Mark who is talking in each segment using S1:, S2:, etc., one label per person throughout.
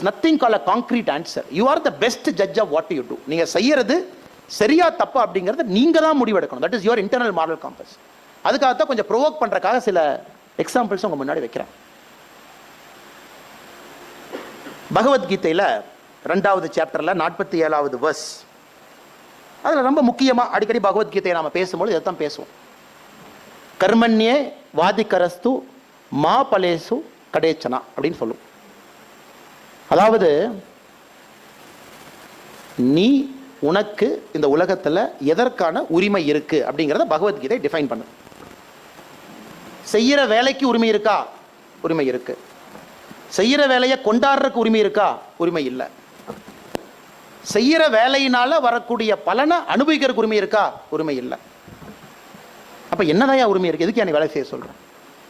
S1: nothing called a concrete answer. You are the best judge of what you do. நீங்க செய்யறது சரியா தப்பா அப்படிங்கறத நீங்க தான் முடிவெடுக்கணும். That is your internal moral compass. அதுக்காக தான் கொஞ்சம் ப்ரோவோக் பண்றதுக்காக சில எக்ஸாம்பிள்ஸ் உங்க முன்னாடி வைக்கிறேன். பகவத்கீதையில 2வது சாப்டர்ல 47வது வெர்ஸ், அதுல ரொம்ப முக்கியமா அடிக்கடி பகவத்கீதையை நாம பேசும்போது இதைத்தான் பேசுவோம். கர்மண்யே வாதிகரஸ்து மா பலேசு கடேச்சனா அப்படின்னு சொல்லும். அதாவது நீ உனக்கு இந்த உலகத்துல எதற்கான உரிமை இருக்கு அப்படிங்கிறத பகவத்கீதை டிஃபைன் பண்ணு. செய்யற வேலைக்கு உரிமை இருக்கா? உரிமை இருக்கு. செய்யற வேலையை கொண்டாடுறதுக்கு உரிமை இருக்கா? உரிமை இல்லை. செய்யற வேலையினால வரக்கூடிய பலனை அனுபவிக்கிறதுக்கு உரிமை இருக்கா? உரிமை இல்லை. அப்ப என்னதான் உரிமை இருக்கு? எதுக்கு நீ வேலை செய்ய சொல்றேன்?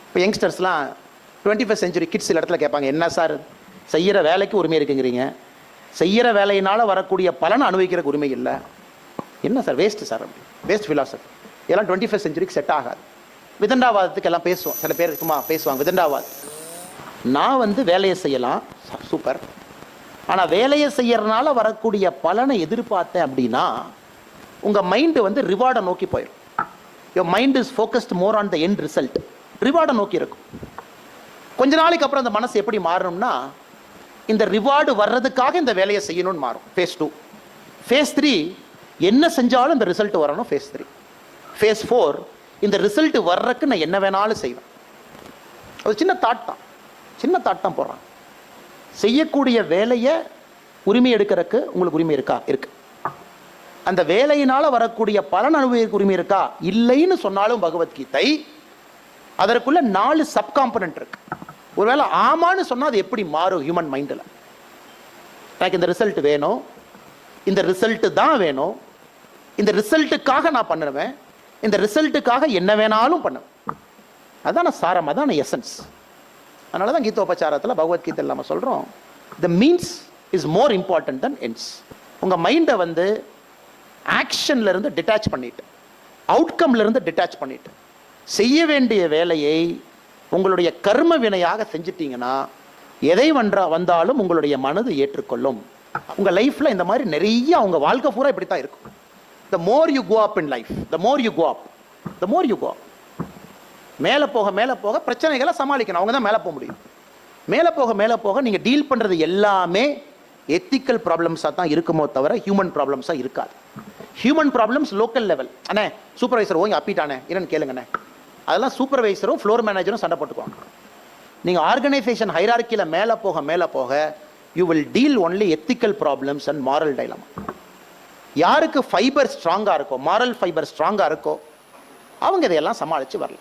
S1: இப்போ யங்ஸ்டர்ஸ்லாம் 21st century கிட்ஸ் சில இடத்துல கேட்பாங்க, என்ன சார் செய்யற வேலைக்கு உரிமை இருக்குங்கிறீங்க, செய்யற வேலையினால வரக்கூடிய பலனை அனுபவிக்கிறதுக்கு உரிமை இல்லை, என்ன sir waste sir, waste philosophy, இதெல்லாம் 21st century செட் ஆகாது. விதண்டாவாதத்துக்கு எல்லாம் பேசுவோம், சில பேர் சும்மா பேசுவாங்க விதண்டாவாதம். நான் வேலையை செய்யலாம், சூப்பர், ஆனால் வேலையை செய்யறதுனால வரக்கூடிய பலனை எதிர்பார்த்தேன் அப்படின்னா உங்கள் மைண்டு ரிவார்டை நோக்கி போயிடும். Your mind is focused more on the end result. ரிவார்டை நோக்கி இருக்கும். கொஞ்ச நாளைக்கு அப்புறம் அந்த மனசு எப்படி மாறணும்னா இந்த ரிவார்டு வர்றதுக்காக இந்த வேலையை செய்யணும்னு மாறும். ஃபேஸ் 2. ஃபேஸ் 3 என்ன செஞ்சாலும் இந்த ரிசல்ட் வரணும். ஃபேஸ் 3. ஃபேஸ் 4 இந்த ரிசல்ட் வர்றதுக்கு நான் என்ன வேணாலும் செய்வேன். ஒரு சின்ன தாட் தான் போடுறான். செய்யக்கூடிய வேலையை உரிமை எடுக்கிறதுக்கு உங்களுக்கு உரிமை இருக்கா? இருக்கு. அந்த வேலையினால வரக்கூடிய பலன் அனுபவிக்க உரிமை இருக்கா? இல்லைன்னு சொன்னாலும் பகவத்கீதை அதற்குள்ள 4 சப் காம்பனன்ட் இருக்கு. ஒருவேளை ஆமான்னு சொன்னா அது எப்படி மாறும் ஹியூமன் மைண்டில்? எனக்கு இந்த ரிசல்ட் வேணும், இந்த ரிசல்ட் தான் வேணும், இந்த ரிசல்ட்டுக்காக நான் பண்ணுவேன், இந்த ரிசல்ட்டுக்காக என்ன வேணாலும் பண்ணுவேன். அதான சாரம், அதான எசன்ஸ். அதனால தான் கீதோபச்சாரத்தில் பகவத்கீதை நம்ம சொல்கிறோம், the means is more important than ends. உங்கள் மைண்டை ஆக்ஷன்லேருந்து டிட்டாச் பண்ணிட்டு, அவுட்கம்லேருந்து டிட்டாச் பண்ணிட்டு, செய்ய வேண்டிய வேலையை உங்களுடைய கர்ம வினையாக செஞ்சிட்டீங்கன்னா எதை வந்தாலும் உங்களுடைய மனது ஏற்றுக்கொள்ளும். உங்கள் லைஃப்பில் இந்த மாதிரி நிறைய உங்கள் வாழ்க்கை பூரா இப்படி தான் இருக்கும். The more you go up in life, the more you go up, மேலே போக பிரச்சனைகளை சமாளிக்கணும். அவங்க தான் மேலே போக முடியும். மேலே போக நீங்கள் டீல் பண்ணுறது எல்லாமே எத்திக்கல் ப்ராப்ளம்ஸாக தான் இருக்குமோ தவிர ஹியூமன் ப்ராப்ளம்ஸாக இருக்காது. Human problems local level. அண்ணே சூப்பர்வைசர் ஓங்கி அப்பிட்டானே என்னன்னு கேளுங்கண்ணே, அதெல்லாம் சூப்பர்வைசரும் ஃப்ளோர் மேனேஜரும் சண்டை போட்டுக்குவாங்க. நீங்கள் ஆர்கனைசேஷன் ஹைரார்க்கியில் மேலே போக you will deal only ethical problems and moral dilemma. யாருக்கு ஃபைபர் ஸ்ட்ராங்காக இருக்கோ, மாரல் ஃபைபர் ஸ்ட்ராங்காக இருக்கோ அவங்க இதையெல்லாம் சமாளித்து வரலாம்.